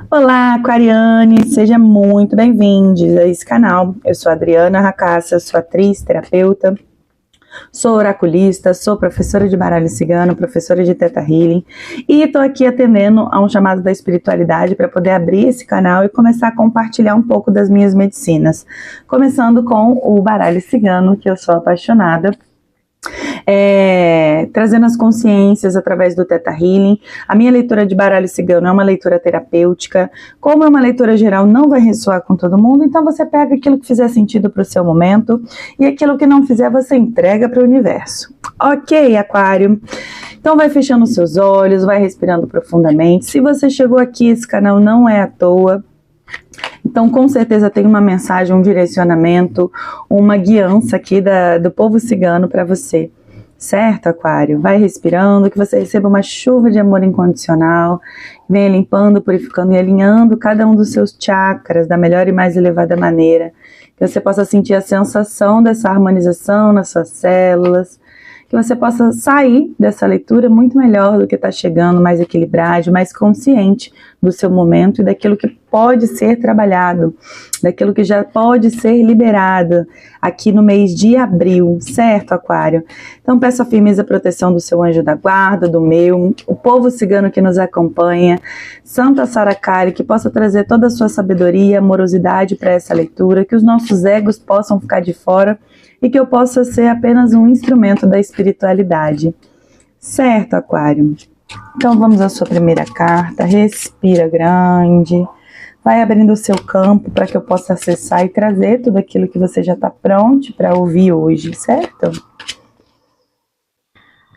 Olá, Aquariane, seja muito bem-vindos a esse canal. Eu sou a Adriana Racassa, sou atriz, terapeuta, sou oraculista, sou professora de baralho cigano, professora de Theta Healing e estou aqui atendendo a um chamado da espiritualidade para poder abrir esse canal e começar a compartilhar um pouco das minhas medicinas. Começando com o baralho cigano, que eu sou apaixonada. Trazendo as consciências através do Theta Healing. A minha leitura de baralho cigano é uma leitura terapêutica. Como é uma leitura geral, não vai ressoar com todo mundo, então você pega aquilo que fizer sentido para o seu momento e aquilo que não fizer, você entrega para o universo. Ok, Aquário? Então vai fechando os seus olhos, vai respirando profundamente. Se você chegou aqui, esse canal não é à toa. Então, com certeza tem uma mensagem, um direcionamento, uma guiança aqui do povo cigano para você. Certo, Aquário? Vai respirando, que você receba uma chuva de amor incondicional, venha limpando, purificando e alinhando cada um dos seus chakras da melhor e mais elevada maneira, que você possa sentir a sensação dessa harmonização nas suas células, que você possa sair dessa leitura muito melhor do que está chegando, mais equilibrado, mais consciente do seu momento e daquilo que pode ser trabalhado, daquilo que já pode ser liberado aqui no mês de abril, certo, Aquário? Então peço a firmeza e proteção do seu anjo da guarda, do meu, o povo cigano que nos acompanha, Santa Saracari, que possa trazer toda a sua sabedoria e amorosidade para essa leitura, que os nossos egos possam ficar de fora e que eu possa ser apenas um instrumento da espiritualidade. Certo, Aquário? Então vamos à sua primeira carta, respira grande, vai abrindo o seu campo para que eu possa acessar e trazer tudo aquilo que você já está pronto para ouvir hoje, certo?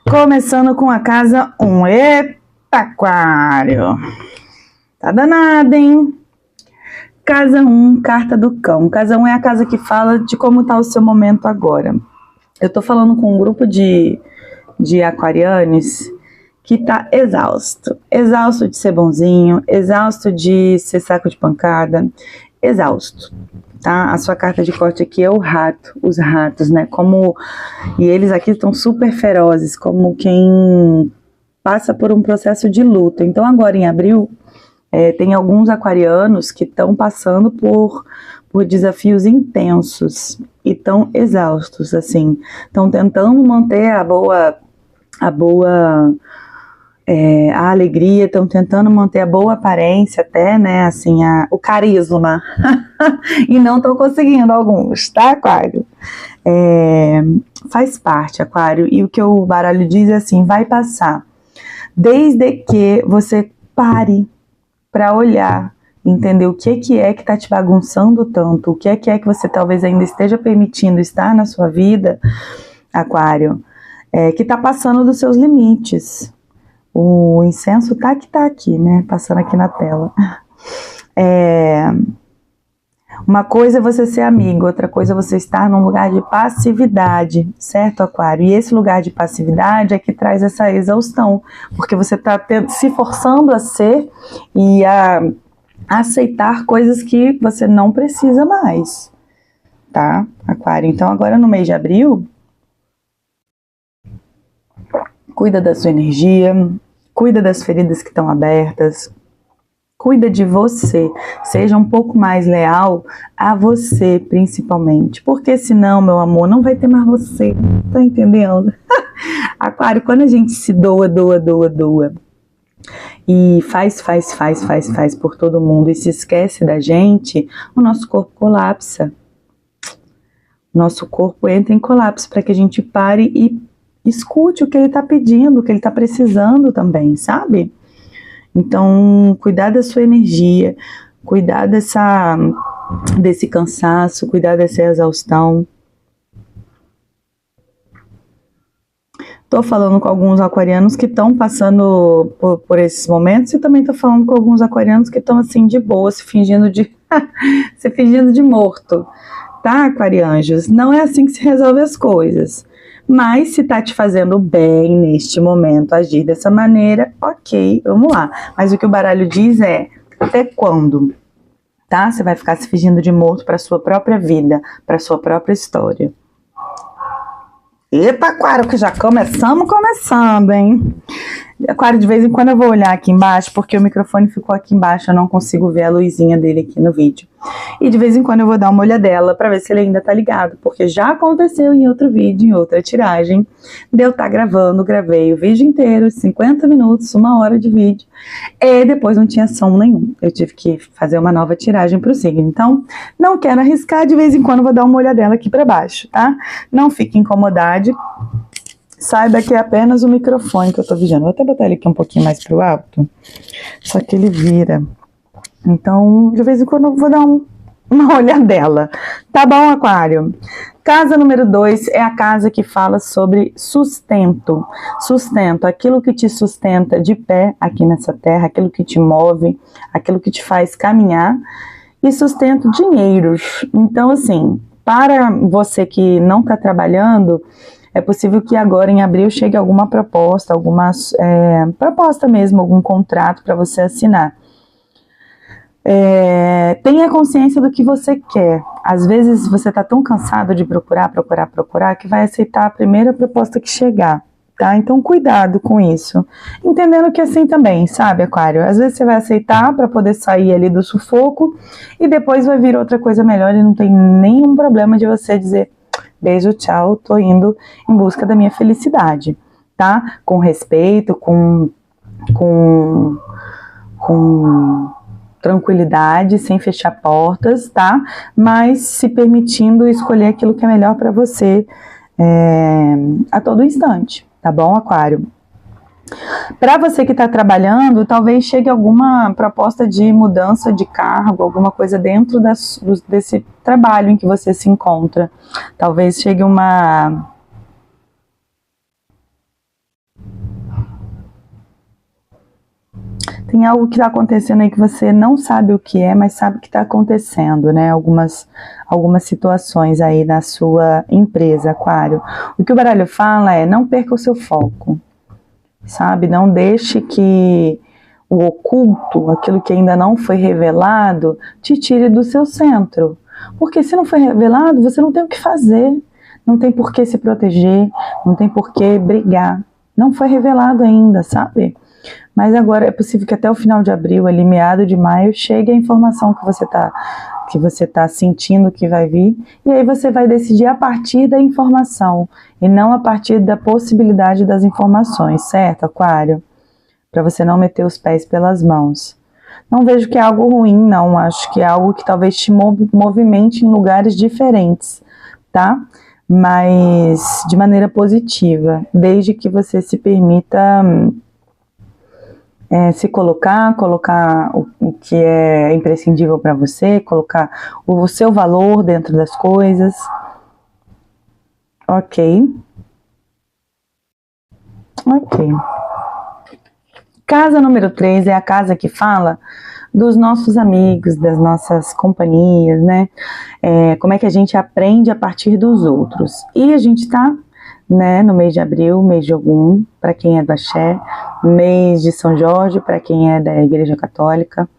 Começando com a casa 1. Eita, Aquário! Tá danado, hein? Casa 1, carta do cão. Casa 1 é a casa que fala de como está o seu momento agora. Eu tô falando com um grupo de aquarianos que tá exausto. Exausto de ser bonzinho, exausto de ser saco de pancada, exausto, tá? A sua carta de corte aqui é o rato, os ratos, né? E eles aqui estão super ferozes, como quem passa por um processo de luta. Então agora em abril, tem alguns aquarianos que estão passando por desafios intensos e tão exaustos, assim. Estão tentando manter a alegria, estão tentando manter a boa aparência até, né, assim, o carisma. E não estão conseguindo alguns, tá, Aquário? Faz parte, Aquário. E o que o baralho diz é assim, vai passar. Desde que você pare para olhar, entender o que é que está te bagunçando tanto, o que é que você talvez ainda esteja permitindo estar na sua vida, Aquário, que está passando dos seus limites. O incenso tá aqui, né, passando aqui na tela. Uma coisa é você ser amigo, outra coisa é você estar num lugar de passividade, certo, Aquário? E esse lugar de passividade é que traz essa exaustão, porque você está se forçando a ser e a aceitar coisas que você não precisa mais, tá, Aquário? Então agora no mês de abril, cuida da sua energia, cuida das feridas que estão abertas, cuida de você, seja um pouco mais leal a você, principalmente, porque senão, meu amor, não vai ter mais você, tá entendendo? Aquário, quando a gente se doa e faz por todo mundo e se esquece da gente, o nosso corpo colapsa. Nosso corpo entra em colapso para que a gente pare e escute o que ele está pedindo, o que ele está precisando também, sabe? Então, cuidar da sua energia, cuidar desse cansaço, cuidar dessa exaustão. Estou falando com alguns aquarianos que estão passando por esses momentos e também estou falando com alguns aquarianos que estão assim de boa, se fingindo de morto, tá, aquarianjos? Não é assim que se resolve as coisas. Mas se tá te fazendo bem neste momento agir dessa maneira, ok, vamos lá. Mas o que o baralho diz é, até quando? Tá? Você vai ficar se fingindo de morto para sua própria vida, para sua própria história. Epa, Aquário, que já começando, hein? Aquário, de vez em quando eu vou olhar aqui embaixo, porque o microfone ficou aqui embaixo, eu não consigo ver a luzinha dele aqui no vídeo. E de vez em quando eu vou dar uma olhadela para ver se ele ainda tá ligado, porque já aconteceu em outro vídeo, em outra tiragem, de eu estar gravando, gravei o vídeo inteiro, 50 minutos, 1 hora de vídeo, e depois não tinha som nenhum. Eu tive que fazer uma nova tiragem pro signo. Então, não quero arriscar, de vez em quando eu vou dar uma olhadela aqui para baixo, tá? Não fique incomodado. Saiba que é apenas o microfone que eu tô vigiando. Vou até botar ele aqui um pouquinho mais pro alto, só que ele vira. Então, de vez em quando eu vou dar uma olhadela. Tá bom, Aquário? Casa número 2 é a casa que fala sobre sustento. Sustento, aquilo que te sustenta de pé aqui nessa terra, aquilo que te move, aquilo que te faz caminhar. E sustento, dinheiros. Então, assim, para você que não tá trabalhando, é possível que agora em abril chegue alguma proposta, proposta mesmo, algum contrato para você assinar. Tenha consciência do que você quer. Às vezes você está tão cansado de procurar, que vai aceitar a primeira proposta que chegar, tá? Então cuidado com isso. Entendendo que assim também, sabe, Aquário? Às vezes você vai aceitar para poder sair ali do sufoco e depois vai vir outra coisa melhor e não tem nenhum problema de você dizer beijo, tchau, tô indo em busca da minha felicidade, tá? Com respeito, com tranquilidade, sem fechar portas, tá? Mas se permitindo escolher aquilo que é melhor para você a todo instante, tá bom, Aquário? Para você que está trabalhando, talvez chegue alguma proposta de mudança de cargo, alguma coisa dentro desse trabalho em que você se encontra. Talvez chegue Tem algo que está acontecendo aí que você não sabe o que é, mas sabe que está acontecendo, né? Algumas situações aí na sua empresa, Aquário. O que o baralho fala é: não perca o seu foco. Sabe, não deixe que o oculto, aquilo que ainda não foi revelado, te tire do seu centro. Porque se não foi revelado, você não tem o que fazer, não tem por que se proteger, não tem por que brigar. Não foi revelado ainda, sabe? Mas agora é possível que até o final de abril, ali meado de maio, chegue a informação que você tá sentindo que vai vir, e aí você vai decidir a partir da informação, e não a partir da possibilidade das informações, certo, Aquário? Para você não meter os pés pelas mãos. Não vejo que é algo ruim, não, acho que é algo que talvez te movimente em lugares diferentes, tá? Mas de maneira positiva, desde que você se permita se colocar o que é imprescindível para você, colocar o seu valor dentro das coisas. Ok. Casa número 3 é a casa que fala dos nossos amigos, das nossas companhias, né? Como é que a gente aprende a partir dos outros. E a gente está, né, no mês de abril, mês de Ogum, para quem é do Axé, mês de São Jorge, para quem é da Igreja Católica.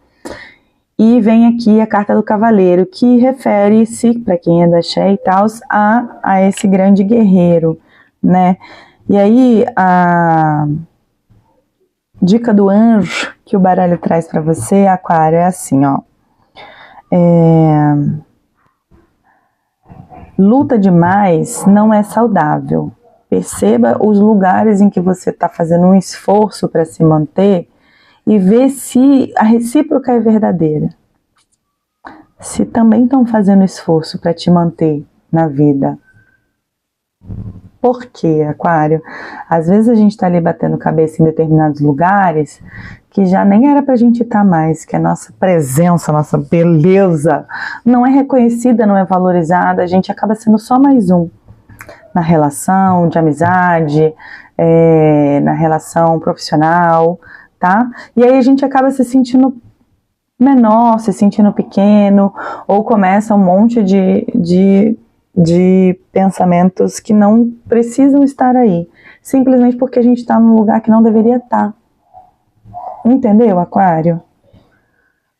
E vem aqui a carta do Cavaleiro, que refere-se, para quem é da Axé e tal, a esse grande guerreiro, né? E aí, a dica do anjo que o baralho traz para você, Aquário, é assim, ó. Luta demais não é saudável. Perceba os lugares em que você está fazendo um esforço para se manter e vê se a recíproca é verdadeira. Se também estão fazendo esforço para te manter na vida. Por quê, Aquário? Às vezes a gente está ali batendo cabeça em determinados lugares que já nem era para a gente estar mais, que a nossa presença, a nossa beleza não é reconhecida, não é valorizada, a gente acaba sendo só mais um na relação de amizade, na relação profissional, tá? E aí a gente acaba se sentindo menor, se sentindo pequeno, ou começa um monte de pensamentos que não precisam estar aí, simplesmente porque a gente está num lugar que não deveria estar. Entendeu, Aquário?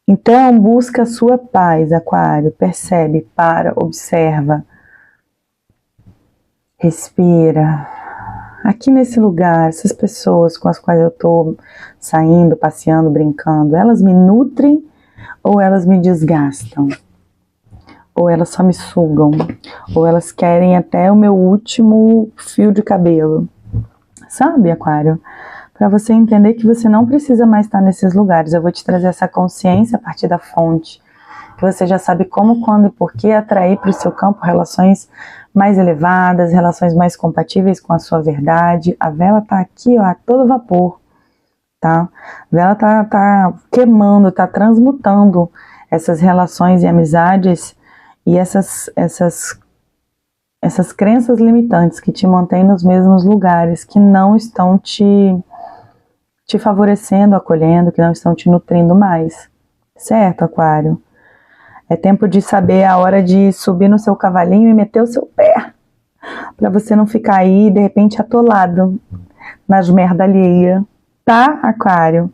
Então, busca a sua paz, Aquário. Percebe, para, observa. Respira. aqui nesse lugar, essas pessoas com as quais eu tô saindo, passeando, brincando, elas me nutrem ou elas me desgastam? Ou elas só me sugam? Ou elas querem até o meu último fio de cabelo? Sabe, Aquário? Para você entender que você não precisa mais estar nesses lugares. Eu vou te trazer essa consciência a partir da fonte. Que você já sabe como, quando e por que atrair para o seu campo relações mais elevadas, relações mais compatíveis com a sua verdade. A vela tá aqui, ó, a todo vapor, tá? A vela tá queimando, tá transmutando essas relações e amizades e essas crenças limitantes que te mantêm nos mesmos lugares, que não estão te favorecendo, acolhendo, que não estão te nutrindo mais. Certo, Aquário? É tempo de saber a hora de subir no seu cavalinho e meter o seu pé, para você não ficar aí, de repente, atolado nas merda alheia, tá, Aquário?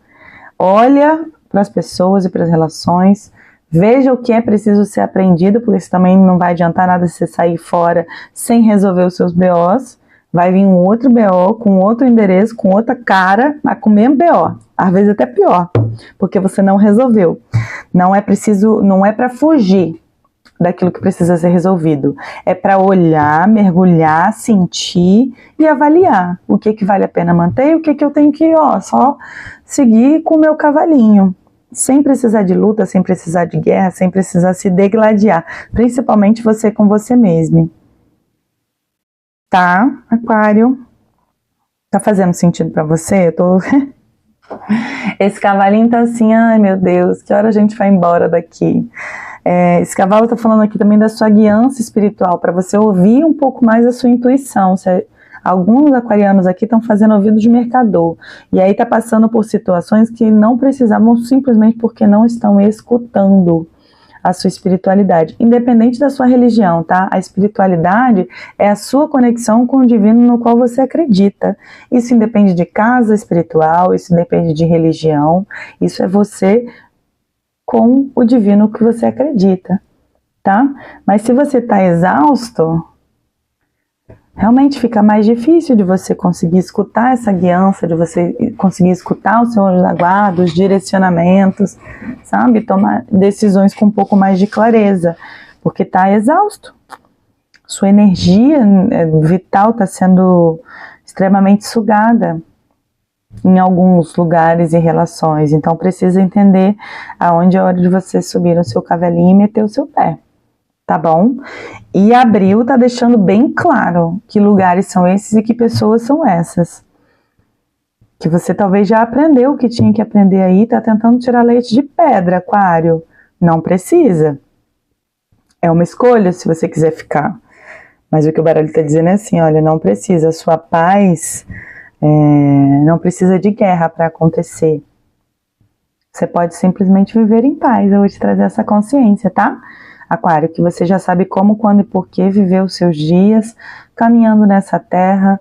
Olha para as pessoas e para as relações, veja o que é preciso ser aprendido, porque isso também não vai adiantar nada se você sair fora sem resolver os seus BOs. Vai vir um outro BO, com outro endereço, com outra cara, mas com o mesmo BO. Às vezes até pior, porque você não resolveu. Não é preciso, não é para fugir daquilo que precisa ser resolvido. É para olhar, mergulhar, sentir e avaliar o que vale a pena manter e o que eu tenho que, só seguir com o meu cavalinho. Sem precisar de luta, sem precisar de guerra, sem precisar se degladiar. Principalmente você com você mesmo. Tá, Aquário? Tá fazendo sentido pra você? Esse cavalinho tá assim, ai meu Deus, que hora a gente vai embora daqui? Esse cavalo tá falando aqui também da sua guiança espiritual, para você ouvir um pouco mais a sua intuição. Alguns aquarianos aqui estão fazendo ouvido de mercador, e aí tá passando por situações que não precisavam simplesmente porque não estão escutando a sua espiritualidade, independente da sua religião, tá? A espiritualidade é a sua conexão com o divino no qual você acredita. Isso independe de casa espiritual, isso depende de religião, isso é você com o divino que você acredita, tá? Mas se você tá exausto, realmente fica mais difícil de você conseguir escutar essa guiança, de você conseguir escutar o seu anjo da guarda, os direcionamentos, sabe? Tomar decisões com um pouco mais de clareza, porque tá exausto. Sua energia vital está sendo extremamente sugada em alguns lugares e relações, então precisa entender aonde é a hora de você subir no seu cavalinho e meter o seu pé. Tá bom? E abril tá deixando bem claro que lugares são esses e que pessoas são essas. Que você talvez já aprendeu o que tinha que aprender aí, tá tentando tirar leite de pedra, Aquário. Não precisa. É uma escolha se você quiser ficar. Mas o que o baralho tá dizendo é assim, olha, não precisa. A sua paz não precisa de guerra para acontecer. Você pode simplesmente viver em paz. Eu vou te trazer essa consciência, tá? Aquário, que você já sabe como, quando e por que viver os seus dias caminhando nessa terra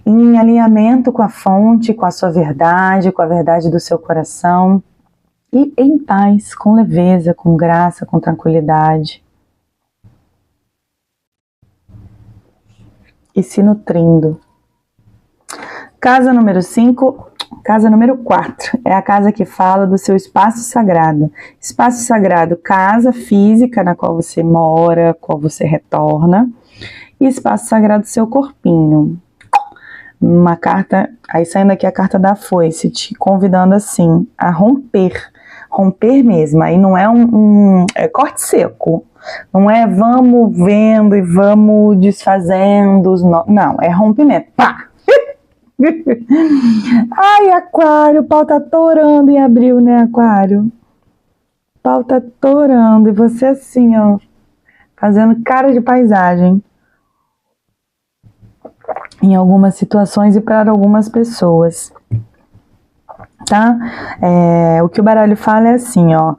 em alinhamento com a fonte, com a sua verdade, com a verdade do seu coração e em paz, com leveza, com graça, com tranquilidade e se nutrindo. Casa número 5. Casa número 4 é a casa que fala do seu espaço sagrado. Espaço sagrado, casa física na qual você mora, qual você retorna. E espaço sagrado, seu corpinho. Uma carta, aí saindo aqui a carta da foice, te convidando assim a romper. Romper mesmo, aí não é é corte seco. Não é vamos vendo e vamos desfazendo. Não, é rompimento. Pá! Ai, Aquário, o pau tá torando em abril, né, Aquário? O pau tá torando e você assim, ó, fazendo cara de paisagem em algumas situações e para algumas pessoas, tá? O que o baralho fala é assim, ó,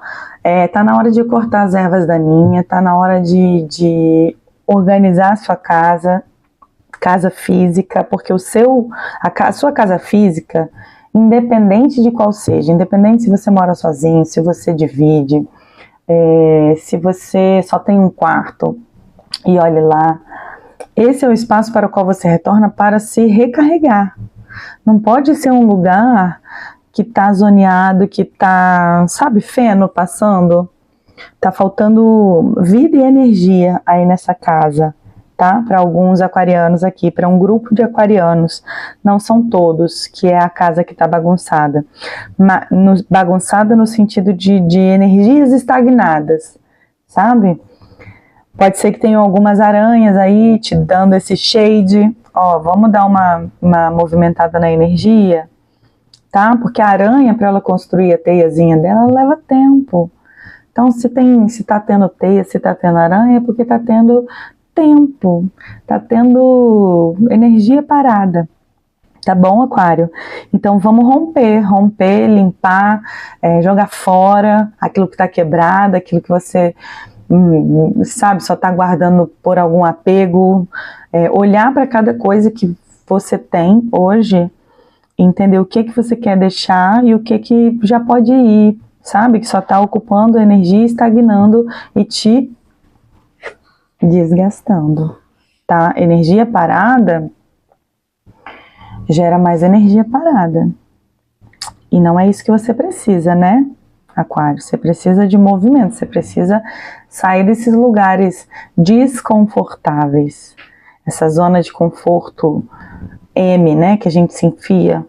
tá na hora de cortar as ervas daninhas, tá na hora de organizar a sua casa física, porque a sua casa física, independente de qual seja, independente se você mora sozinho, se você divide, se você só tem um quarto, e olhe lá, Esse é o espaço para o qual você retorna para se recarregar. Não pode ser um lugar que está zoneado, que está, sabe, feno passando. Tá faltando vida e energia aí nessa casa, tá? Para alguns aquarianos aqui, para um grupo de aquarianos, não são todos, que é a casa que tá bagunçada. Bagunçada no sentido de energias estagnadas, sabe? Pode ser que tenham algumas aranhas aí te dando esse shade. Ó, vamos dar uma movimentada na energia, tá? Porque a aranha, para ela construir a teiazinha dela, ela leva tempo. Então, se tá tendo teia, se tá tendo aranha, é porque tá tendo tempo, tá tendo energia parada. Tá bom, Aquário? Então, vamos romper, limpar, jogar fora aquilo que tá quebrado, aquilo que você, sabe, só tá guardando por algum apego. Olhar para cada coisa que você tem hoje, entender o que você quer deixar e o que já pode ir, sabe? Que só está ocupando energia, estagnando e te desgastando, tá? Energia parada gera mais energia parada. E não é isso que você precisa, né, Aquário? Você precisa de movimento, você precisa sair desses lugares desconfortáveis. Essa zona de conforto M, né, que a gente se enfia.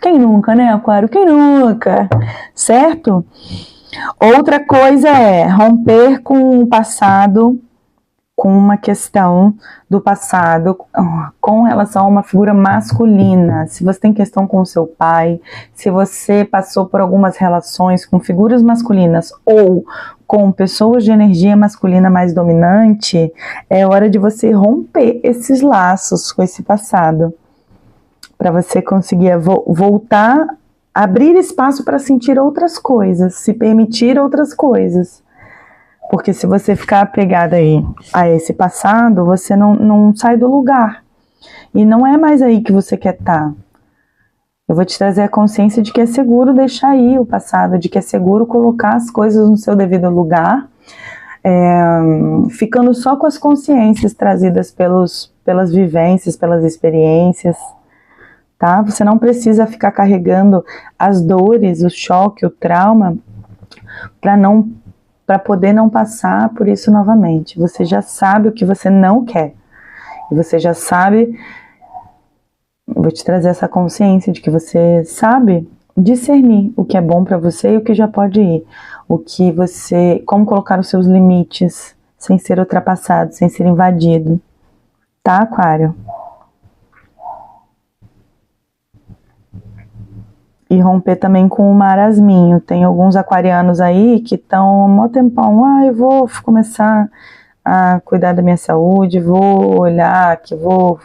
Quem nunca, né, Aquário? Quem nunca? Certo? Outra coisa é romper com o passado, com uma questão do passado, com relação a uma figura masculina. Se você tem questão com o seu pai, se você passou por algumas relações com figuras masculinas ou com pessoas de energia masculina mais dominante, é hora de você romper esses laços com esse passado, para você conseguir voltar, abrir espaço para sentir outras coisas, se permitir outras coisas. Porque se você ficar apegado aí a esse passado, você não sai do lugar. E não é mais aí que você quer estar. Eu vou te trazer a consciência de que é seguro deixar aí o passado, de que é seguro colocar as coisas no seu devido lugar, ficando só com as consciências trazidas pelas vivências, pelas experiências. Tá? Você não precisa ficar carregando as dores, o choque, o trauma, para poder não passar por isso novamente. Você já sabe o que você não quer. E você já sabe, vou te trazer essa consciência de que você sabe discernir o que é bom para você e o que já pode ir. Como colocar os seus limites sem ser ultrapassado, sem ser invadido. Tá, Aquário? E romper também com o marasminho. Tem alguns aquarianos aí que estão há um tempão, eu vou começar a cuidar da minha saúde, vou olhar, que vou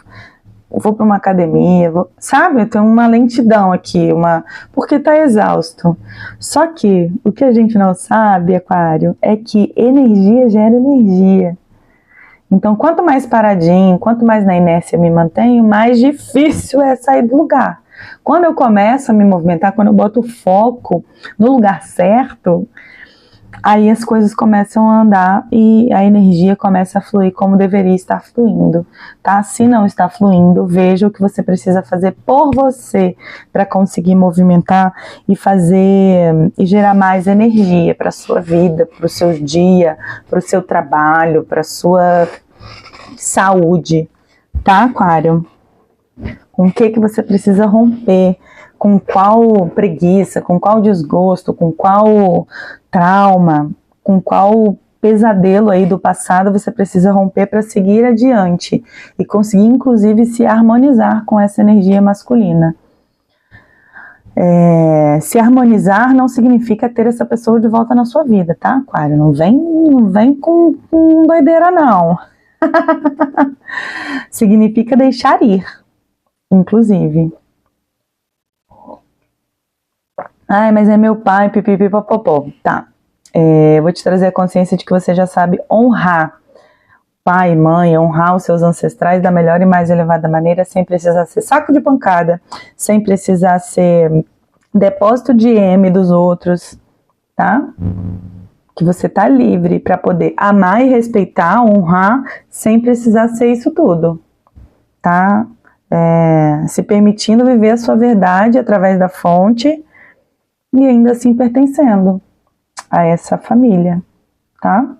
para uma academia, sabe? Tem uma lentidão aqui, porque está exausto. Só que o que a gente não sabe, Aquário, é que energia gera energia. Então, quanto mais paradinho, quanto mais na inércia me mantenho, mais difícil é sair do lugar. Quando eu começo a me movimentar, quando eu boto o foco no lugar certo, aí as coisas começam a andar e a energia começa a fluir como deveria estar fluindo, tá? Se não está fluindo, veja o que você precisa fazer por você para conseguir movimentar e gerar mais energia para a sua vida, para o seu dia, para o seu trabalho, para a sua saúde, tá, Aquário? Com o que você precisa romper, com qual preguiça, com qual desgosto, com qual trauma, com qual pesadelo aí do passado você precisa romper para seguir adiante e conseguir inclusive se harmonizar com essa energia masculina. Se harmonizar não significa ter essa pessoa de volta na sua vida, tá, Aquário? Não vem com doideira, não. Significa deixar ir. Inclusive. Mas é meu pai, pipipipopopó. Tá. Vou te trazer a consciência de que você já sabe honrar pai, mãe, honrar os seus ancestrais da melhor e mais elevada maneira, sem precisar ser saco de pancada, sem precisar ser depósito de M dos outros, tá? que você tá livre para poder amar e respeitar, honrar, sem precisar ser isso tudo, tá? Se permitindo viver a sua verdade através da fonte e ainda assim pertencendo a essa família, tá?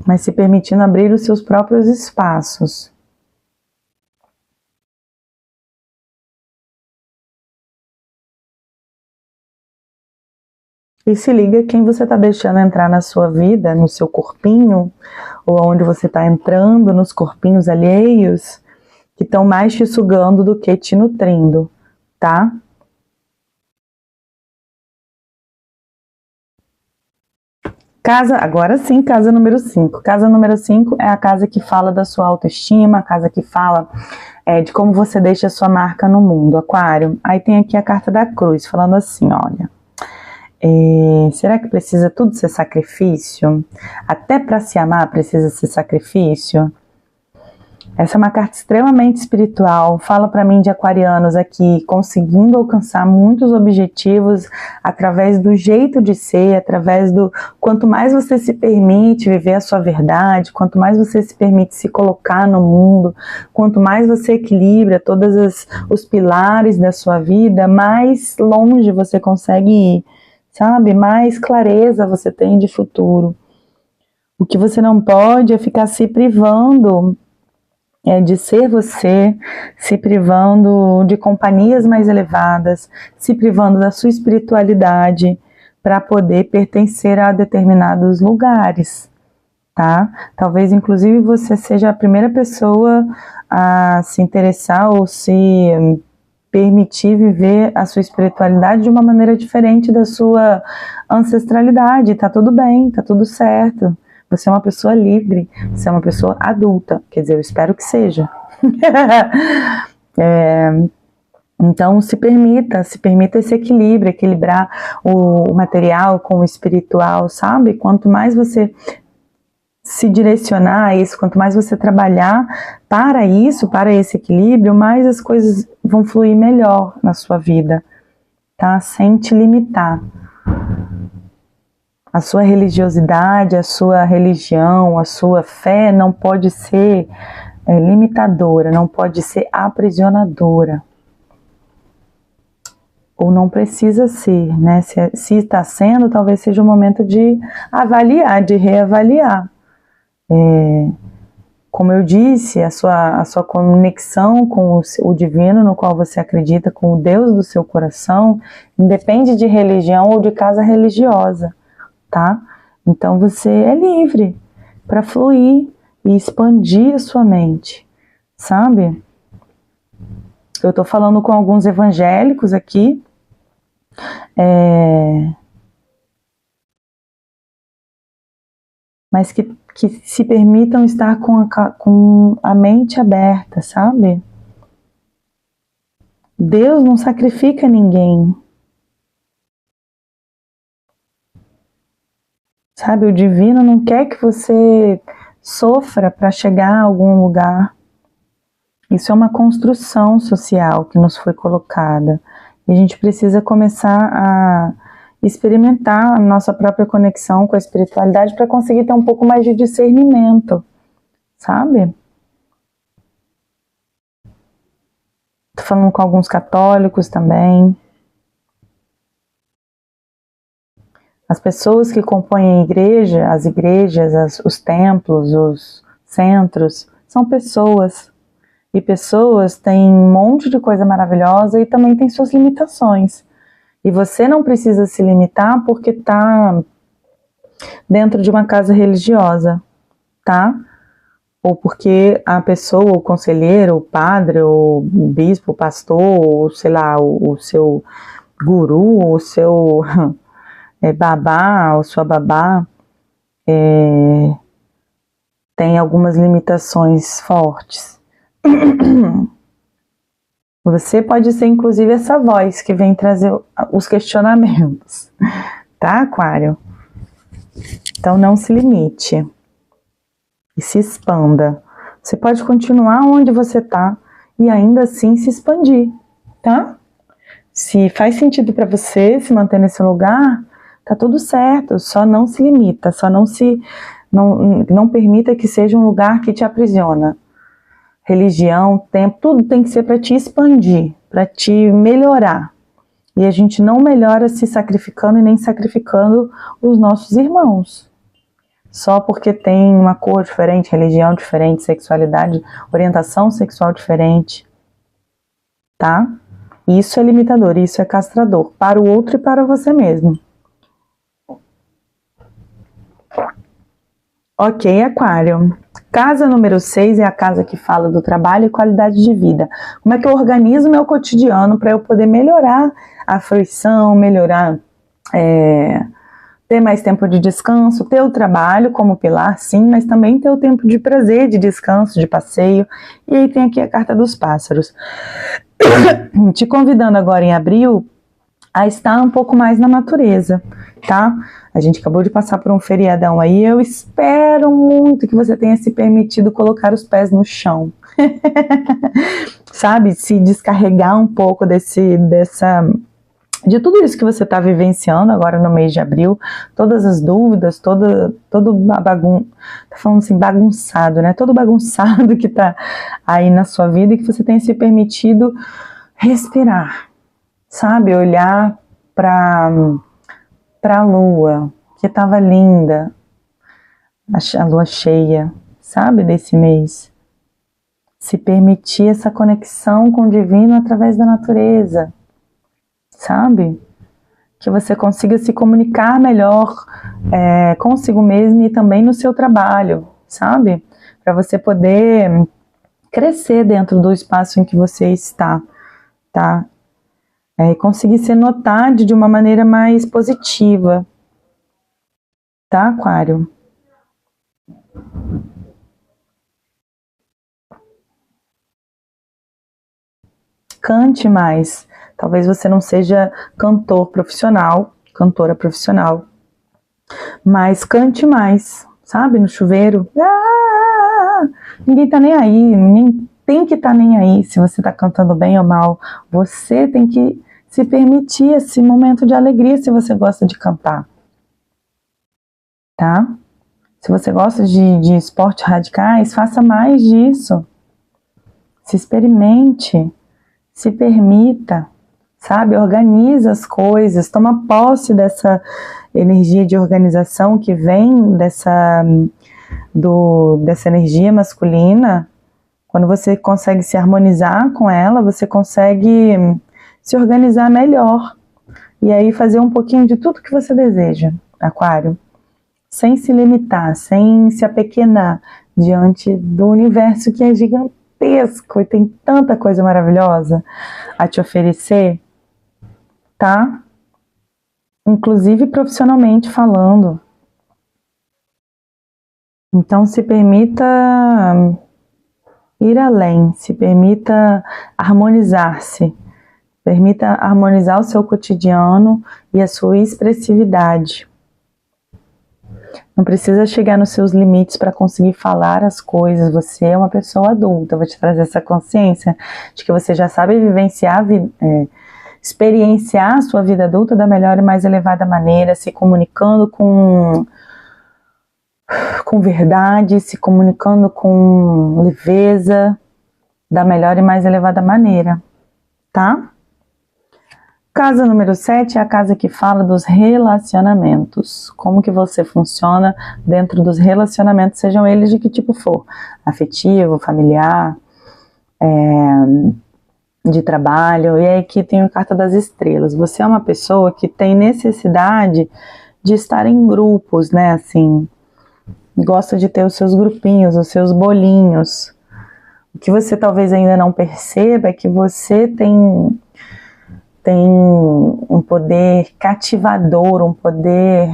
Mas se permitindo abrir os seus próprios espaços. E se liga quem você está deixando entrar na sua vida, no seu corpinho, ou onde você está entrando nos corpinhos alheios, que estão mais te sugando do que te nutrindo, tá? Agora sim, casa número 5. Casa número 5 é a casa que fala da sua autoestima, a casa que fala de como você deixa a sua marca no mundo, Aquário. Aí tem aqui a carta da cruz, falando assim, olha... será que precisa tudo ser sacrifício? Até para se amar precisa ser sacrifício? Essa é uma carta extremamente espiritual, fala para mim de aquarianos aqui, conseguindo alcançar muitos objetivos através do jeito de ser, através do... Quanto mais você se permite viver a sua verdade, quanto mais você se permite se colocar no mundo, quanto mais você equilibra todos os pilares da sua vida, mais longe você consegue ir, sabe? Mais clareza você tem de futuro. O que você não pode é ficar se privando de ser você, se privando de companhias mais elevadas, se privando da sua espiritualidade para poder pertencer a determinados lugares, tá? Talvez, inclusive, você seja a primeira pessoa a se interessar ou se permitir viver a sua espiritualidade de uma maneira diferente da sua ancestralidade. Tá tudo bem, tá tudo certo. Você é uma pessoa livre, você é uma pessoa adulta, quer dizer, eu espero que seja. Então se permita esse equilíbrio, equilibrar o material com o espiritual, sabe? Quanto mais você se direcionar a isso, quanto mais você trabalhar para isso, para esse equilíbrio, mais as coisas vão fluir melhor na sua vida, tá? Sem te limitar. A sua religiosidade, a sua religião, a sua fé não pode ser limitadora, não pode ser aprisionadora. Ou não precisa ser, né? Se está sendo, talvez seja o momento de avaliar, de reavaliar. Como eu disse, a sua conexão com o divino no qual você acredita, com o Deus do seu coração, independe de religião ou de casa religiosa. Tá? Então você é livre para fluir e expandir a sua mente, sabe? Eu tô falando com alguns evangélicos aqui, mas que se permitam estar com a mente aberta, sabe? Deus não sacrifica ninguém. Sabe, o divino não quer que você sofra para chegar a algum lugar. Isso é uma construção social que nos foi colocada. E a gente precisa começar a experimentar a nossa própria conexão com a espiritualidade para conseguir ter um pouco mais de discernimento, sabe? Tô falando com alguns católicos também. As pessoas que compõem a igreja, as igrejas, os templos, os centros, são pessoas. E pessoas têm um monte de coisa maravilhosa e também têm suas limitações. E você não precisa se limitar porque está dentro de uma casa religiosa, tá? Ou porque a pessoa, o conselheiro, o padre, o bispo, o pastor, ou sei lá, o seu guru, o seu... babá ou sua babá tem algumas limitações fortes. Você pode ser inclusive essa voz que vem trazer os questionamentos, tá, Aquário? Então não se limite e se expanda. Você pode continuar onde você tá e ainda assim se expandir, tá? Se faz sentido para você se manter nesse lugar, Tá tudo certo, só não se limita, não permita que seja um lugar que te aprisiona. Religião, tempo, tudo tem que ser para te expandir, para te melhorar. E a gente não melhora se sacrificando e nem sacrificando os nossos irmãos. Só porque tem uma cor diferente, religião diferente, sexualidade, orientação sexual diferente. Tá? Isso é limitador, isso é castrador. Para o outro e para você mesmo. Ok, Aquário. Casa número 6 é a casa que fala do trabalho e qualidade de vida. Como é que eu organizo meu cotidiano para eu poder melhorar a fruição, melhorar, ter mais tempo de descanso, ter o trabalho como pilar, sim, mas também ter o tempo de prazer, de descanso, de passeio. E aí tem aqui a carta dos pássaros. Te convidando agora em abril a estar um pouco mais na natureza, tá? A gente acabou de passar por um feriadão aí, eu espero muito que você tenha se permitido colocar os pés no chão. Sabe? Se descarregar um pouco de tudo isso que você está vivenciando agora no mês de abril, todas as dúvidas, todo tá falando assim, bagunçado, né? Todo bagunçado que tá aí na sua vida e que você tenha se permitido respirar, sabe? Olhar para a lua, que estava linda, a lua cheia, sabe? Desse mês. Se permitir essa conexão com o divino através da natureza. Sabe? Que você consiga se comunicar melhor consigo mesmo e também no seu trabalho, sabe? Para você poder crescer dentro do espaço em que você está, tá? E conseguir ser notado de uma maneira mais positiva, tá, Aquário? Cante mais. Talvez você não seja cantora profissional, mas cante mais, sabe? No chuveiro. Ninguém tá nem aí, nem tem que estar nem aí se você tá cantando bem ou mal. Você tem que se permitir esse momento de alegria se você gosta de cantar, tá? Se você gosta de esportes radicais, faça mais disso. Se experimente, se permita. Sabe, organiza as coisas, toma posse dessa energia de organização que vem dessa energia masculina. Quando você consegue se harmonizar com ela, você consegue se organizar melhor. E aí fazer um pouquinho de tudo que você deseja, Aquário. Sem se limitar, sem se apequenar diante do universo que é gigantesco e tem tanta coisa maravilhosa a te oferecer. Tá? Inclusive profissionalmente falando. Então se permita ir além, se permita harmonizar-se, permita harmonizar o seu cotidiano e a sua expressividade. Não precisa chegar nos seus limites para conseguir falar as coisas. Você é uma pessoa adulta. Eu vou te trazer essa consciência de que você já sabe vivenciar experienciar a sua vida adulta da melhor e mais elevada maneira, se comunicando com verdade, se comunicando com leveza, da melhor e mais elevada maneira, tá? Casa número 7 é a casa que fala dos relacionamentos. Como que você funciona dentro dos relacionamentos, sejam eles de que tipo for. Afetivo, familiar, de trabalho. E aí aqui tem a carta das estrelas. Você é uma pessoa que tem necessidade de estar em grupos, né? Assim, gosta de ter os seus grupinhos, os seus bolinhos. O que você talvez ainda não perceba é que você tem um poder cativador, um poder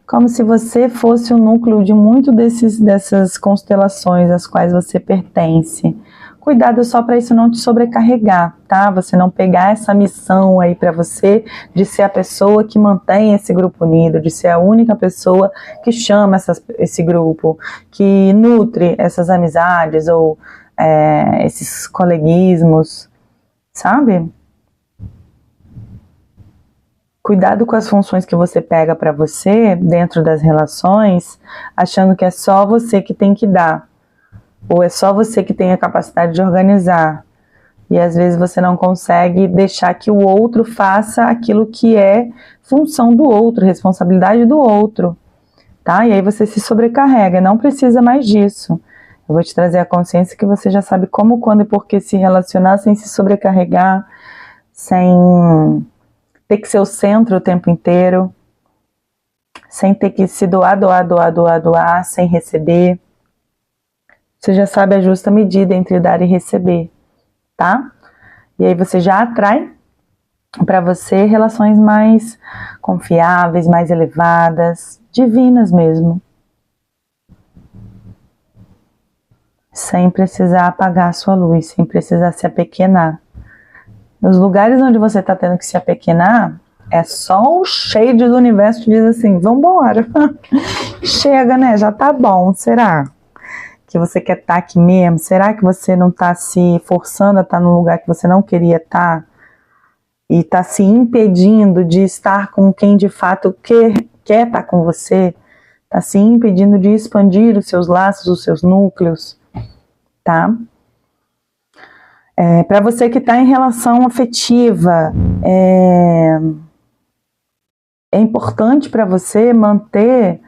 como se você fosse o núcleo de muito dessas constelações às quais você pertence. Cuidado só para isso não te sobrecarregar, tá? Você não pegar essa missão aí para você de ser a pessoa que mantém esse grupo unido, de ser a única pessoa que chama esse grupo, que nutre essas amizades ou esses coleguismos, sabe? Cuidado com as funções que você pega para você dentro das relações, achando que é só você que tem que dar, ou é só você que tem a capacidade de organizar. E às vezes você não consegue deixar que o outro faça aquilo que é função do outro, responsabilidade do outro, tá? E aí você se sobrecarrega, não precisa mais disso. Eu vou te trazer a consciência que você já sabe como, quando e por que se relacionar sem se sobrecarregar, sem ter que ser o centro o tempo inteiro, sem ter que se doar, sem receber. Você já sabe a justa medida entre dar e receber, tá? E aí você já atrai para você relações mais confiáveis, mais elevadas, divinas mesmo. Sem precisar apagar a sua luz, sem precisar se apequenar. Nos lugares onde você está tendo que se apequenar, é só o shade do universo que diz assim, vambora. Chega, né? Já tá bom, será? Que você quer estar aqui mesmo? Será que você não está se forçando a estar num lugar que você não queria estar? E está se impedindo de estar com quem de fato quer estar com você? Está se impedindo de expandir os seus laços, os seus núcleos? Tá? Para você que está em relação afetiva, é importante para você manter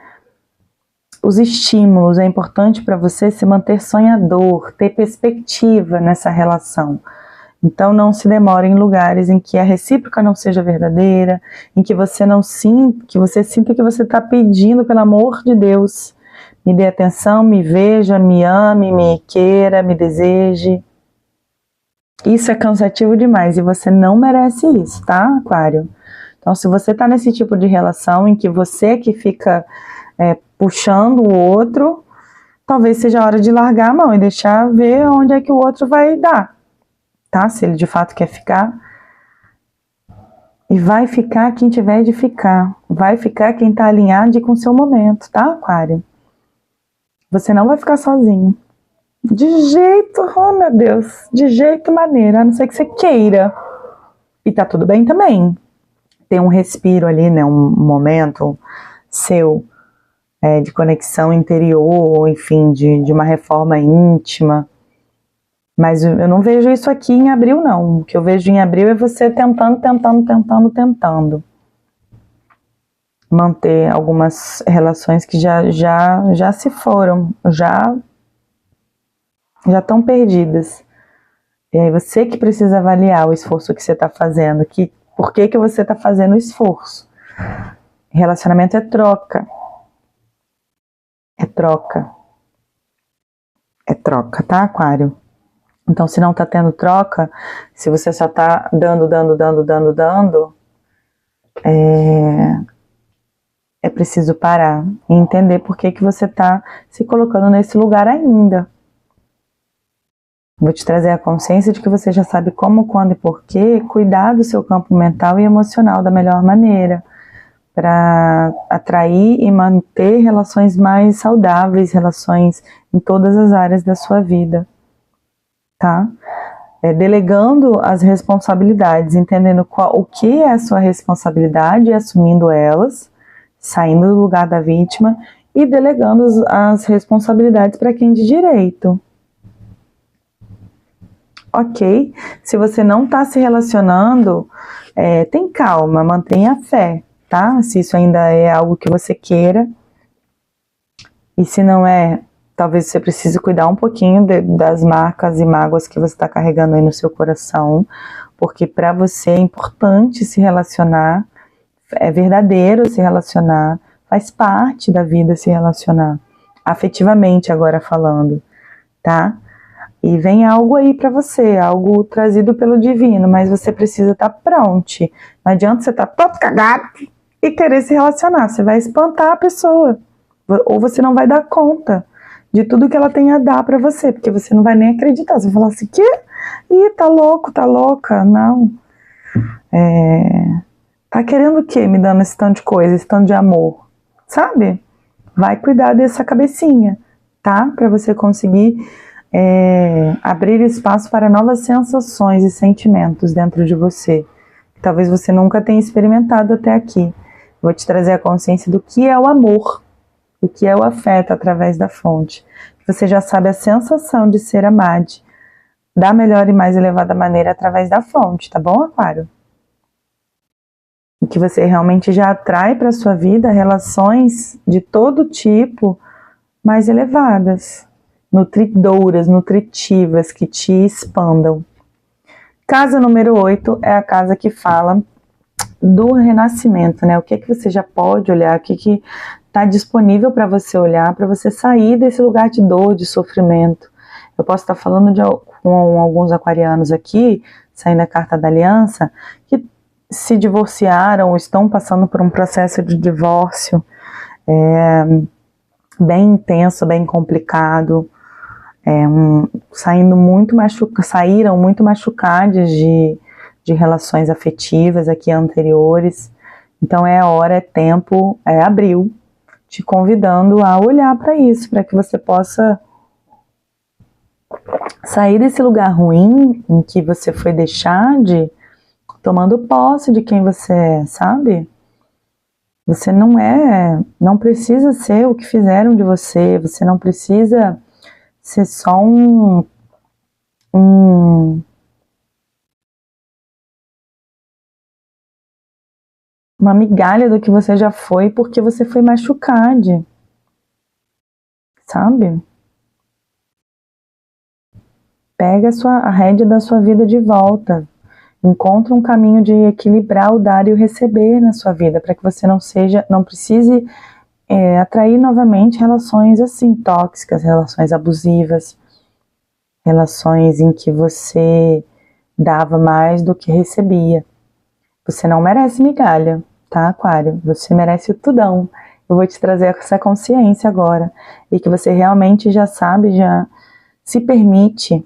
os estímulos, é importante para você se manter sonhador, ter perspectiva nessa relação. Então não se demore em lugares em que a recíproca não seja verdadeira, em que você não sinta, que você sinta que você está pedindo, pelo amor de Deus, me dê atenção, me veja, me ame, me queira, me deseje. Isso é cansativo demais e você não merece isso, tá, Aquário? Então se você está nesse tipo de relação em que você que fica puxando o outro, talvez seja a hora de largar a mão e deixar ver onde é que o outro vai dar, tá? Se ele de fato quer ficar. E vai ficar quem tiver de ficar. Vai ficar quem tá alinhado com o seu momento, tá, Aquário? Você não vai ficar sozinho. De jeito, oh meu Deus, de jeito maneira, a não ser que você queira. E tá tudo bem também. Tem um respiro ali, né, um momento seu de conexão interior, enfim, de uma reforma íntima. Mas eu não vejo isso aqui em abril, não. O que eu vejo em abril é você tentando manter algumas relações que já se foram, já estão perdidas. E aí você que precisa avaliar o esforço que você está fazendo, por que você está fazendo o esforço. Relacionamento é troca. É troca. É troca, tá, Aquário? Então, se não tá tendo troca, se você só tá dando, é preciso parar e entender por que você tá se colocando nesse lugar ainda. Vou te trazer a consciência de que você já sabe como, quando e por que cuidar do seu campo mental e emocional da melhor maneira, para atrair e manter relações mais saudáveis, relações em todas as áreas da sua vida, tá? Delegando as responsabilidades, entendendo o que é a sua responsabilidade e assumindo elas, saindo do lugar da vítima e delegando as responsabilidades para quem de direito. Ok? Se você não está se relacionando, tem calma, mantenha a fé, tá? Se isso ainda é algo que você queira. E se não é, talvez você precise cuidar um pouquinho das marcas e mágoas que você está carregando aí no seu coração. Porque para você é importante se relacionar, é verdadeiro se relacionar, faz parte da vida se relacionar. Afetivamente agora falando, tá? E vem algo aí para você, algo trazido pelo divino, mas você precisa estar pronto. Não adianta você estar todo cagado e querer se relacionar, você vai espantar a pessoa. Ou você não vai dar conta de tudo que ela tem a dar para você, porque você não vai nem acreditar. Você vai falar assim, quê? Ih, tá louco, tá louca. Não. Tá querendo o quê? Me dando esse tanto de coisa, esse tanto de amor. Sabe? Vai cuidar dessa cabecinha, tá? Para você conseguir abrir espaço para novas sensações e sentimentos dentro de você. talvez você nunca tenha experimentado até aqui. Vou te trazer a consciência do que é o amor, o que é o afeto através da fonte. Você já sabe a sensação de ser amado da melhor e mais elevada maneira através da fonte, tá bom, Aquário? E que você realmente já atrai para a sua vida relações de todo tipo mais elevadas, nutridouras, nutritivas, que te expandam. Casa número 8 é a casa que fala do renascimento, né? O que você já pode olhar, o que está disponível para você olhar, para você sair desse lugar de dor, de sofrimento. Eu posso estar falando com alguns aquarianos aqui, saindo a carta da aliança, que se divorciaram ou estão passando por um processo de divórcio bem intenso, bem complicado, saíram muito machucados de relações afetivas aqui anteriores. Então é hora, é tempo, é abril, te convidando a olhar para isso, para que você possa sair desse lugar ruim em que você foi tomando posse de quem você é, sabe? Você não precisa ser o que fizeram de você, você não precisa ser só uma migalha do que você já foi, porque você foi machucado, sabe? Pega a rédea da sua vida de volta. Encontra um caminho de equilibrar o dar e o receber na sua vida, para que você não precise atrair novamente relações assim tóxicas, relações abusivas, relações em que você dava mais do que recebia. Você não merece migalha, tá, Aquário? Você merece o tudão. Eu vou te trazer essa consciência agora, e que você realmente já sabe, já se permite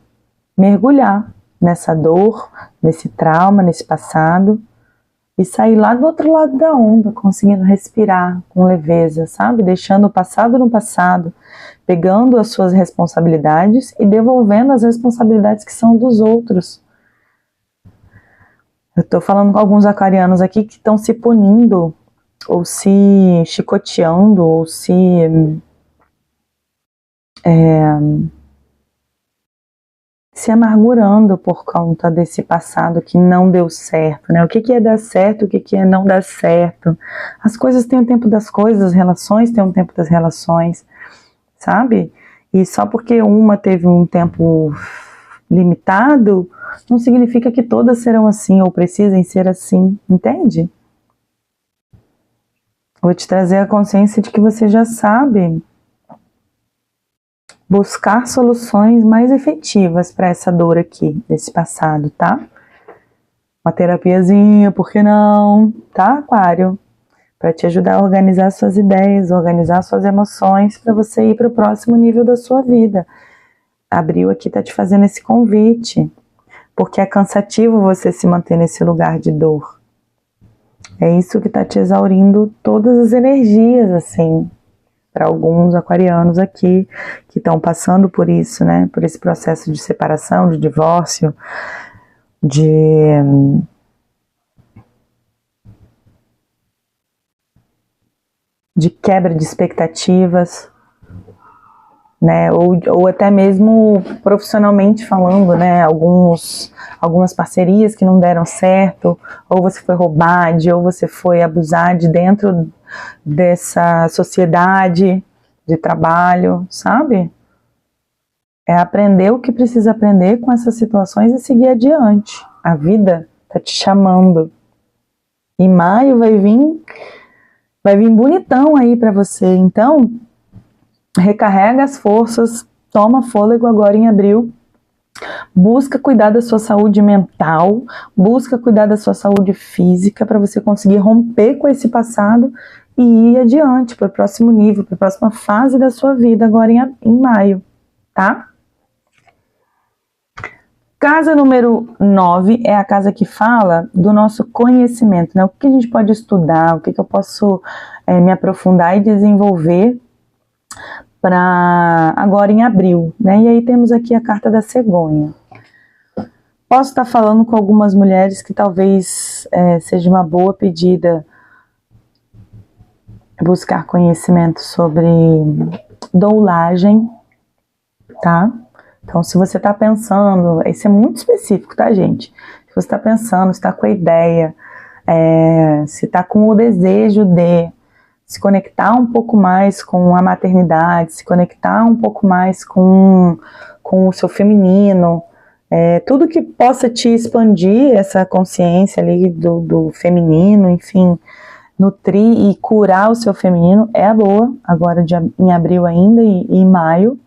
mergulhar nessa dor, nesse trauma, nesse passado, e sair lá do outro lado da onda, conseguindo respirar com leveza, sabe? Deixando o passado no passado, pegando as suas responsabilidades e devolvendo as responsabilidades que são dos outros. Eu estou falando com alguns aquarianos aqui que estão se punindo, ou se chicoteando, ou se amargurando por conta desse passado que não deu certo, né? O que é dar certo, o que é não dar certo. As coisas têm o tempo das coisas, as relações têm o tempo das relações, sabe? E só porque uma teve um tempo limitado, não significa que todas serão assim, ou precisem ser assim, entende? Vou te trazer a consciência de que você já sabe buscar soluções mais efetivas para essa dor aqui, desse passado, tá? Uma terapiazinha, por que não? Tá, Aquário? Para te ajudar a organizar suas ideias, organizar suas emoções, para você ir para o próximo nível da sua vida. Abril aqui tá te fazendo esse convite, porque é cansativo você se manter nesse lugar de dor. É isso que tá te exaurindo todas as energias, assim, para alguns aquarianos aqui que estão passando por isso, né? Por esse processo de separação, de divórcio, de quebra de expectativas, né? Ou até mesmo profissionalmente falando, né? Algumas parcerias que não deram certo, ou você foi roubado, ou você foi abusado dentro dessa sociedade de trabalho, sabe? É aprender o que precisa aprender com essas situações e seguir adiante. A vida tá te chamando. Em maio vai vir bonitão aí para você. Então, recarrega as forças, toma fôlego agora em abril. Busca cuidar da sua saúde mental, busca cuidar da sua saúde física para você conseguir romper com esse passado e ir adiante para o próximo nível, para a próxima fase da sua vida agora em maio, tá? Casa número 9 é a casa que fala do nosso conhecimento, né? O que a gente pode estudar, o que eu posso me aprofundar e desenvolver para agora em abril, né? E aí temos aqui a carta da cegonha. posso estar falando com algumas mulheres que talvez seja uma boa pedida buscar conhecimento sobre doulagem, tá? Então, se você está pensando, isso é muito específico, tá, gente? Se você está pensando, se está com a ideia, se está com o desejo de se conectar um pouco mais com a maternidade, se conectar um pouco mais com o seu feminino, tudo que possa te expandir essa consciência ali do feminino, enfim, nutrir e curar o seu feminino, é a boa, agora em abril ainda e em maio.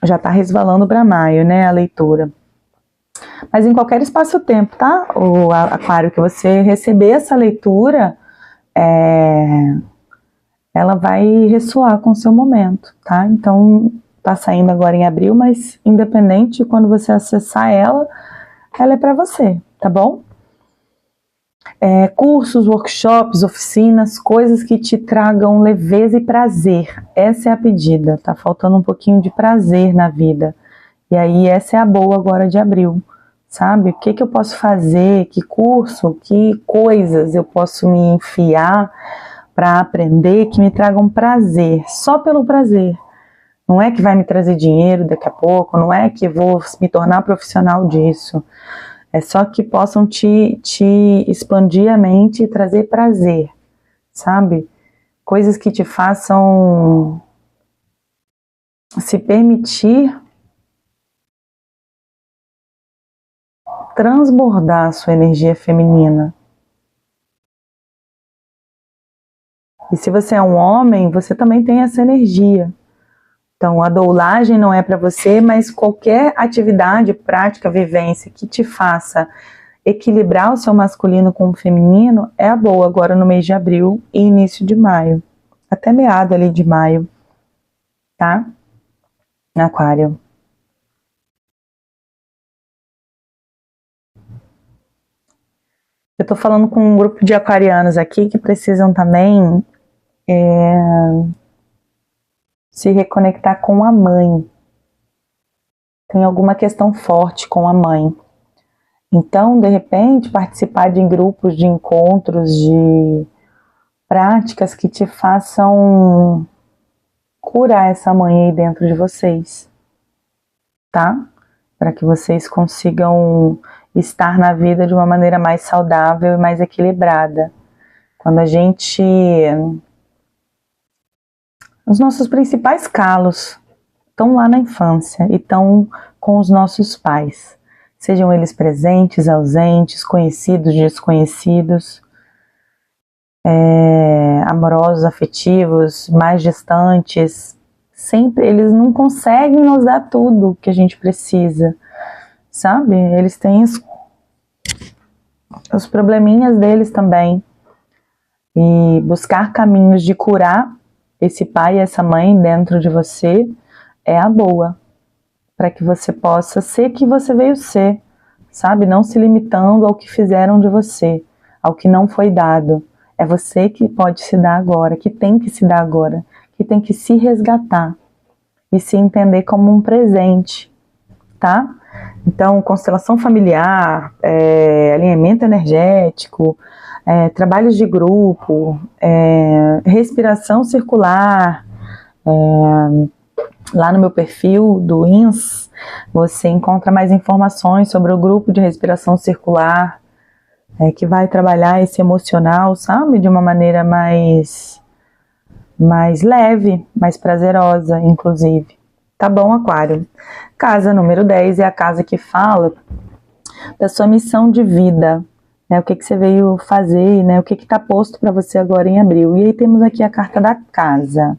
Já está resvalando para maio, né, a leitura. Mas em qualquer espaço-tempo, tá? O Aquário, que você receber essa leitura, ela vai ressoar com o seu momento, tá? Então, tá saindo agora em abril, mas independente de quando você acessar ela é para você, tá bom? Cursos, workshops, oficinas, coisas que te tragam leveza e prazer. Essa é a pedida. Tá faltando um pouquinho de prazer na vida. E aí essa é a boa agora de abril, sabe? O que eu posso fazer? Que curso? Que coisas eu posso me enfiar para aprender que me tragam prazer? Só pelo prazer. Não é que vai me trazer dinheiro daqui a pouco, não é que vou me tornar profissional disso. É só que possam te expandir a mente e trazer prazer, sabe? Coisas que te façam se permitir transbordar a sua energia feminina. E se você é um homem, você também tem essa energia. Então, a doulagem não é para você, mas qualquer atividade, prática, vivência que te faça equilibrar o seu masculino com o feminino é a boa agora no mês de abril e início de maio. Até meado ali de maio, tá? Aquário. Eu tô falando com um grupo de aquarianos aqui que precisam também se reconectar com a mãe. Tem alguma questão forte com a mãe. Então, de repente, participar de grupos, de encontros, de práticas que te façam curar essa mãe aí dentro de vocês, tá? Para que vocês consigam estar na vida de uma maneira mais saudável e mais equilibrada. Quando a gente... Os nossos principais calos estão lá na infância e estão com os nossos pais. Sejam eles presentes, ausentes, conhecidos, desconhecidos, amorosos, afetivos, mais distantes. Sempre eles não conseguem nos dar tudo que a gente precisa, sabe? Eles têm os probleminhas deles também. E buscar caminhos de curar esse pai e essa mãe dentro de você é a boa, para que você possa ser que você veio ser, sabe? Não se limitando ao que fizeram de você, ao que não foi dado. É você que pode se dar agora, que tem que se dar agora, que tem que se resgatar e se entender como um presente, tá? Então, constelação familiar, alinhamento energético, trabalhos de grupo, respiração circular, lá no meu perfil do INS, você encontra mais informações sobre o grupo de respiração circular, que vai trabalhar esse emocional, sabe? De uma maneira mais leve, mais prazerosa, inclusive. Tá bom, Aquário? Casa número 10 é a casa que fala da sua missão de vida, né? O que você veio fazer, né? O que está posto para você agora em abril. E aí temos aqui a carta da casa.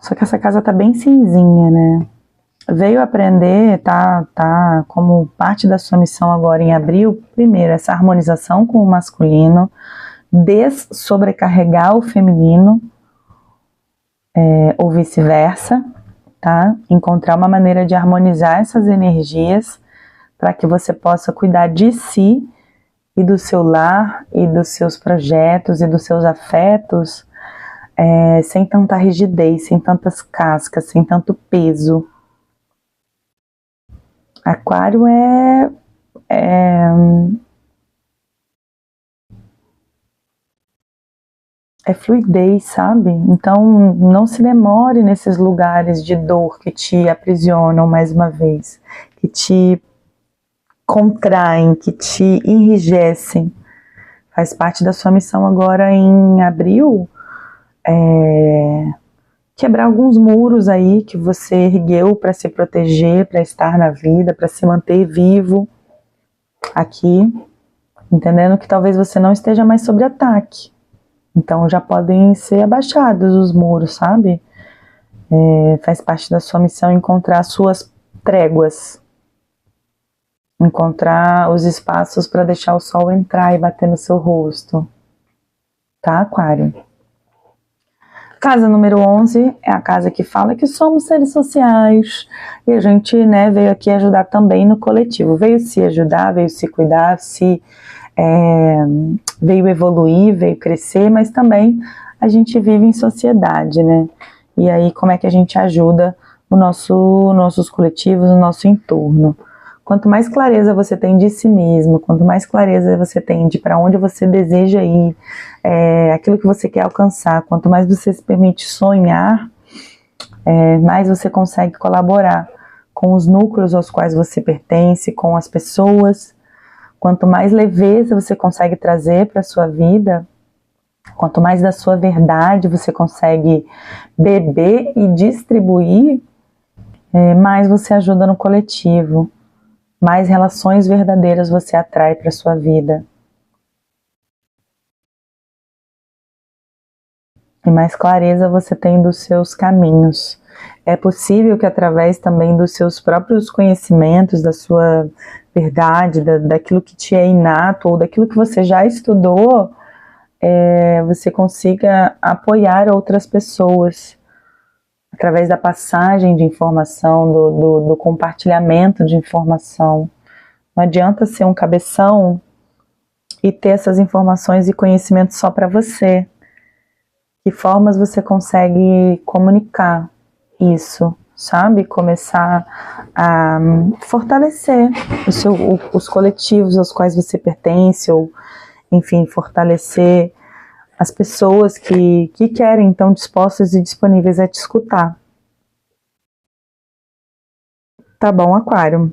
Só que essa casa tá bem cinzinha, né? Veio aprender, tá como parte da sua missão agora em abril, primeiro, essa harmonização com o masculino, sobrecarregar o feminino, ou vice-versa, tá? Encontrar uma maneira de harmonizar essas energias para que você possa cuidar de si e do seu lar e dos seus projetos e dos seus afetos, sem tanta rigidez, sem tantas cascas, sem tanto peso. Aquário é fluidez, sabe? Então não se demore nesses lugares de dor que te aprisionam mais uma vez, que te contraem, que te enrijecem. Faz parte da sua missão agora em abril, quebrar alguns muros aí que você ergueu para se proteger, para estar na vida, para se manter vivo aqui, entendendo que talvez você não esteja mais sob ataque. Então já podem ser abaixados os muros, sabe? Faz parte da sua missão encontrar suas tréguas, encontrar os espaços para deixar o sol entrar e bater no seu rosto, tá, Aquário? Casa número 11 é a casa que fala que somos seres sociais e a gente, né, veio aqui ajudar também no coletivo, veio se ajudar, veio se cuidar, veio evoluir, veio crescer, mas também a gente vive em sociedade, né? E aí como é que a gente ajuda nossos coletivos, o nosso entorno? Quanto mais clareza você tem de si mesmo, quanto mais clareza você tem de para onde você deseja ir, aquilo que você quer alcançar, quanto mais você se permite sonhar, mais você consegue colaborar com os núcleos aos quais você pertence, com as pessoas. Quanto mais leveza você consegue trazer para a sua vida, quanto mais da sua verdade você consegue beber e distribuir, mais você ajuda no coletivo, mais relações verdadeiras você atrai para a sua vida. E mais clareza você tem dos seus caminhos. É possível que através também dos seus próprios conhecimentos, da sua verdade, daquilo que te é inato ou daquilo que você já estudou, você consiga apoiar outras pessoas através da passagem de informação, do compartilhamento de informação. Não adianta ser um cabeção e ter essas informações e conhecimentos só para você. Que formas você consegue comunicar isso, sabe? Começar a fortalecer os coletivos aos quais você pertence, ou, enfim, fortalecer as pessoas que querem, estão dispostas e disponíveis a te escutar. Tá bom, Aquário?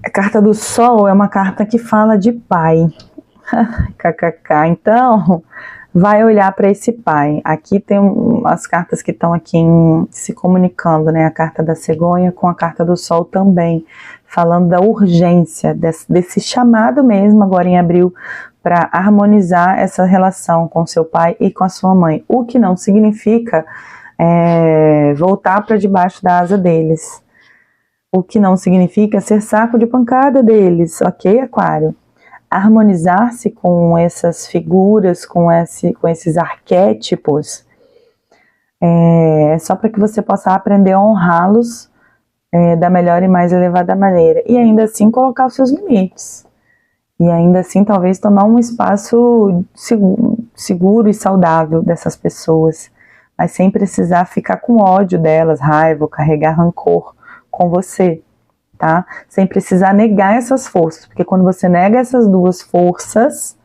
A carta do Sol é uma carta que fala de pai. KKK. Então, vai olhar para esse pai. Aqui tem as cartas que estão aqui se comunicando, né? A carta da cegonha com a carta do Sol também, falando da urgência, desse chamado mesmo, agora em abril, para harmonizar essa relação com seu pai e com a sua mãe. O que não significa voltar para debaixo da asa deles. O que não significa ser saco de pancada deles, ok, Aquário? Harmonizar-se com essas figuras, com esses arquétipos, só para que você possa aprender a honrá-los da melhor e mais elevada maneira. E ainda assim colocar os seus limites. E ainda assim talvez tomar um espaço seguro e saudável dessas pessoas, mas sem precisar ficar com ódio delas, raiva, ou carregar rancor com você. Tá? Sem precisar negar essas forças, porque quando você nega essas duas forças,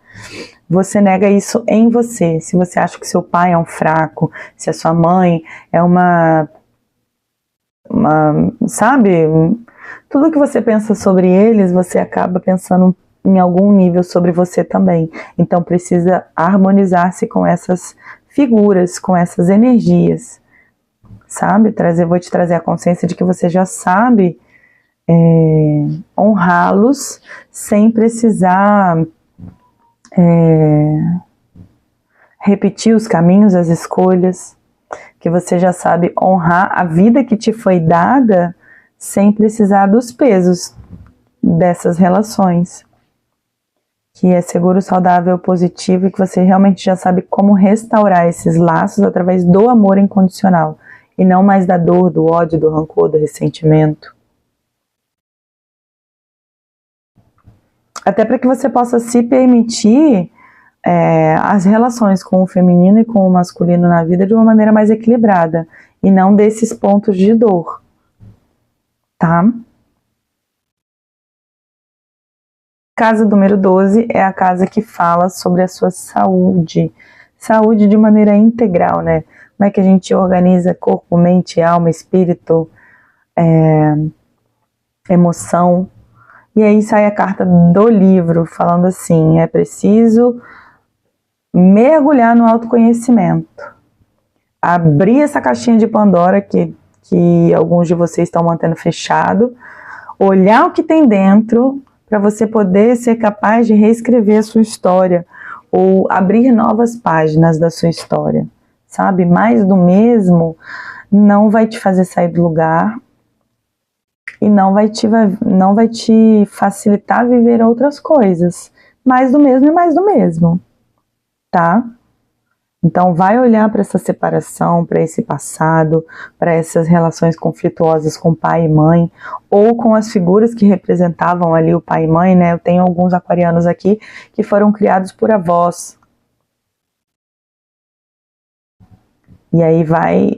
você nega isso em você. Se você acha que seu pai é um fraco, se a sua mãe é sabe, tudo que você pensa sobre eles, você acaba pensando em algum nível sobre você também. Então precisa harmonizar-se com essas figuras, com essas energias, sabe? Vou te trazer a consciência de que você já sabe honrá-los sem precisar repetir os caminhos, as escolhas, que você já sabe honrar a vida que te foi dada sem precisar dos pesos dessas relações, que é seguro, saudável, positivo, e que você realmente já sabe como restaurar esses laços através do amor incondicional e não mais da dor, do ódio, do rancor, do ressentimento. Até para que você possa se permitir as relações com o feminino e com o masculino na vida de uma maneira mais equilibrada. e não desses pontos de dor, tá? Casa número 12 é a casa que fala sobre a sua saúde. Saúde de maneira integral, né? Como é que a gente organiza corpo, mente, alma, espírito, emoção. E aí sai a carta do livro falando assim, é preciso mergulhar no autoconhecimento. Abrir essa caixinha de Pandora que alguns de vocês estão mantendo fechado. Olhar o que tem dentro para você poder ser capaz de reescrever a sua história ou abrir novas páginas da sua história, sabe? Mais do mesmo não vai te fazer sair do lugar e não vai te facilitar viver outras coisas. Mais do mesmo e mais do mesmo, tá? Então vai olhar para essa separação, para esse passado, para essas relações conflituosas com pai e mãe, ou com as figuras que representavam ali o pai e mãe, né? Eu tenho alguns aquarianos aqui que foram criados por avós. E aí vai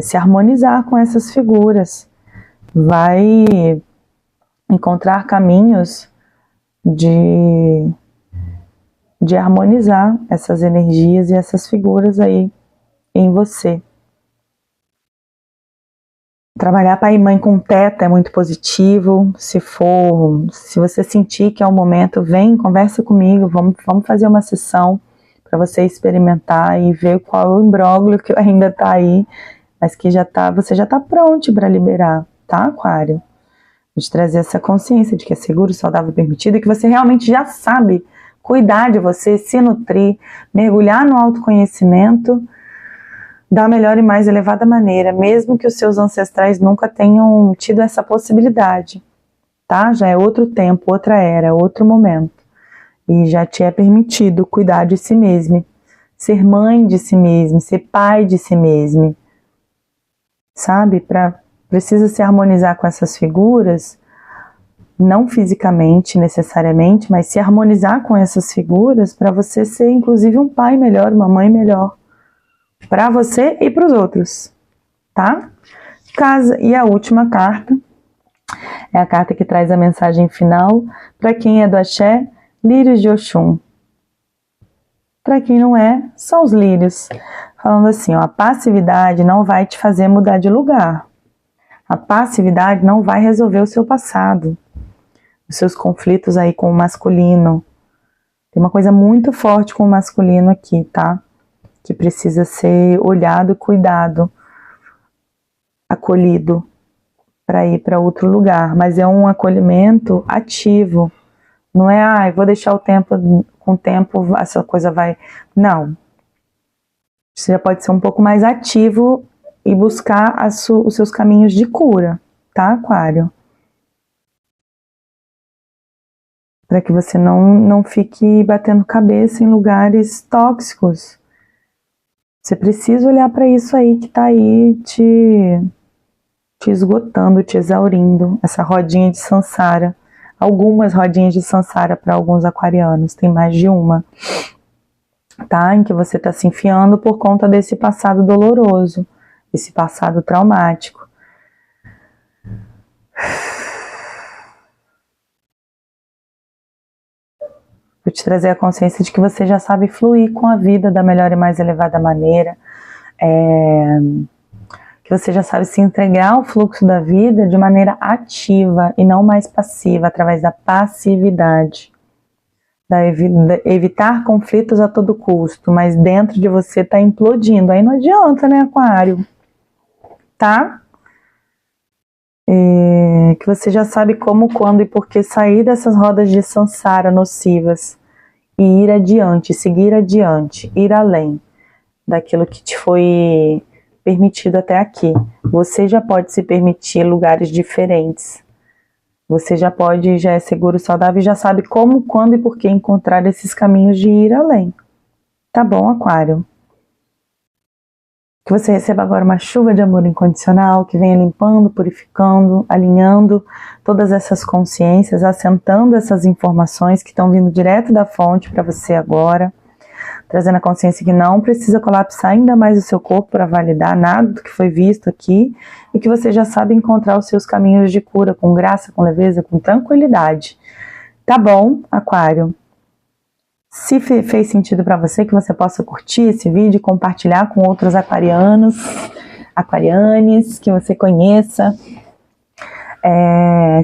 se harmonizar com essas figuras, vai encontrar caminhos de harmonizar essas energias e essas figuras aí em você. Trabalhar pai e mãe com teta é muito positivo. Se você sentir que é o momento, vem, conversa comigo, vamos fazer uma sessão para você experimentar e ver qual é o imbróglio que ainda está aí, mas que você já está pronto para liberar, tá, Aquário? De trazer essa consciência de que é seguro, saudável, permitido e que você realmente já sabe cuidar de você, se nutrir, mergulhar no autoconhecimento da melhor e mais elevada maneira, mesmo que os seus ancestrais nunca tenham tido essa possibilidade, tá? Já é outro tempo, outra era, outro momento. E já te é permitido cuidar de si mesmo, ser mãe de si mesmo, ser pai de si mesmo, sabe? Precisa se harmonizar com essas figuras, não fisicamente necessariamente, mas se harmonizar com essas figuras para você ser inclusive um pai melhor, uma mãe melhor, para você e para os outros, tá? E a última carta é a carta que traz a mensagem final para quem é do Axé, lírios de Oxum. Para quem não é, só os lírios, falando assim, ó, a passividade não vai te fazer mudar de lugar. A passividade não vai resolver o seu passado, os seus conflitos aí com o masculino. Tem uma coisa muito forte com o masculino aqui, tá? Que precisa ser olhado, cuidado, acolhido para ir para outro lugar. Mas é um acolhimento ativo. Não é, vou deixar com o tempo essa coisa vai... Não. Você já pode ser um pouco mais ativo e buscar os seus caminhos de cura, tá, Aquário? Para que você não fique batendo cabeça em lugares tóxicos. Você precisa olhar para isso aí que está aí te esgotando, te exaurindo. Essa rodinha de Sansara. Algumas rodinhas de Sansara para alguns aquarianos. Tem mais de uma. Tá? Em que você está se enfiando por conta desse passado doloroso. Esse passado traumático. Vou te trazer a consciência de que você já sabe fluir com a vida da melhor e mais elevada maneira, que você já sabe se entregar ao fluxo da vida de maneira ativa e não mais passiva, através da passividade, evitar conflitos a todo custo, mas dentro de você está implodindo, aí não adianta, né, Aquário? Tá? Que você já sabe como, quando e por que sair dessas rodas de Sansara nocivas e ir adiante, seguir adiante, ir além daquilo que te foi permitido até aqui. Você já pode se permitir lugares diferentes. Você já é seguro, saudável e já sabe como, quando e por que encontrar esses caminhos de ir além. Tá bom, Aquário? Que você receba agora uma chuva de amor incondicional, que venha limpando, purificando, alinhando todas essas consciências, assentando essas informações que estão vindo direto da fonte para você agora. trazendo a consciência que não precisa colapsar ainda mais o seu corpo para validar nada do que foi visto aqui, e que você já sabe encontrar os seus caminhos de cura com graça, com leveza, com tranquilidade. Tá bom, Aquário? Se fez sentido para você, que você possa curtir esse vídeo e compartilhar com outros aquarianos, aquarianes que você conheça.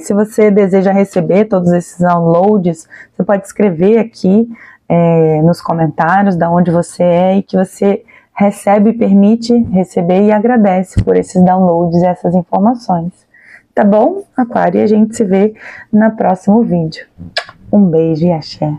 Se você deseja receber todos esses downloads, você pode escrever aqui nos comentários de onde você é e que você recebe, permite receber e agradece por esses downloads e essas informações. Tá bom, Aquário? E a gente se vê no próximo vídeo. Um beijo e axé.